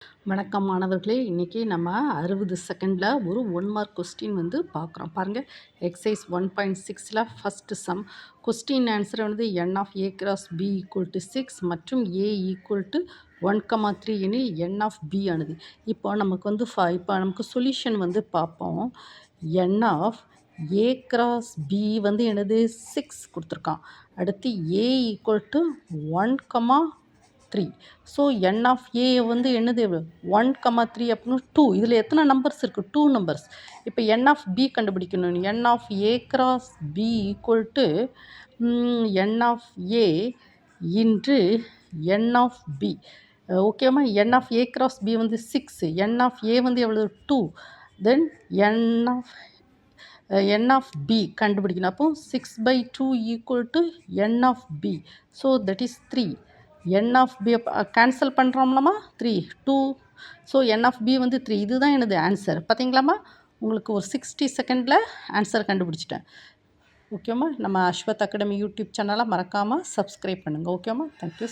வணக்கம் மாணவர்களே, இன்றைக்கி நம்ம 60 செகண்டில் ஒரு 1 மார்க் கொஸ்டின் வந்து பார்க்குறோம். பாருங்கள், எக்ஸசைஸ் 1.6ல் ஃபஸ்ட்டு சம். கொஸ்டின் ஆன்சர் வந்து n of a cross b equal to 6 மற்றும் a ஈக்குவல் டு 1,3 எனில் n ஆஃப் b ஆனது. இப்போ நமக்கு வந்து இப்போ நமக்கு சொல்யூஷன் வந்து பார்ப்போம். n of a cross b வந்து என்னது 6 கொடுத்துருக்கான். அடுத்து a equal to 1,3. So n of a வந்து என்னது 1,3 அப்படின்னு 2. இதில் எத்தனை நம்பர்ஸ் இருக்குது? 2 நம்பர்ஸ். இப்போ n ஆஃப் b கண்டுபிடிக்கணும். n of a cross b equal to n of a into n of b. ஓகேவா? n of a cross b வந்து 6, n ஆஃப் a வந்து எவ்வளோ 2, தென் n ஆஃப் b கண்டுபிடிக்கணும். அப்போ 6/2 equal to n of b. So that is 3. n of b cancel பண்ணுறோம்லாமா 3 2. So n of b வந்து 3. இதுதான் எனது ஆன்சர். பார்த்தீங்களாம்மா, உங்களுக்கு ஒரு 60 செகண்டில் ஆன்சர் கண்டுபிடிச்சிட்டேன். ஓகேம்மா, நம்ம அஸ்வத் அகாடமி யூடியூப் சேனலை மறக்காமல் சப்ஸ்கிரைப் பண்ணுங்கள். ஓகேம்மா, தேங்க்யூ.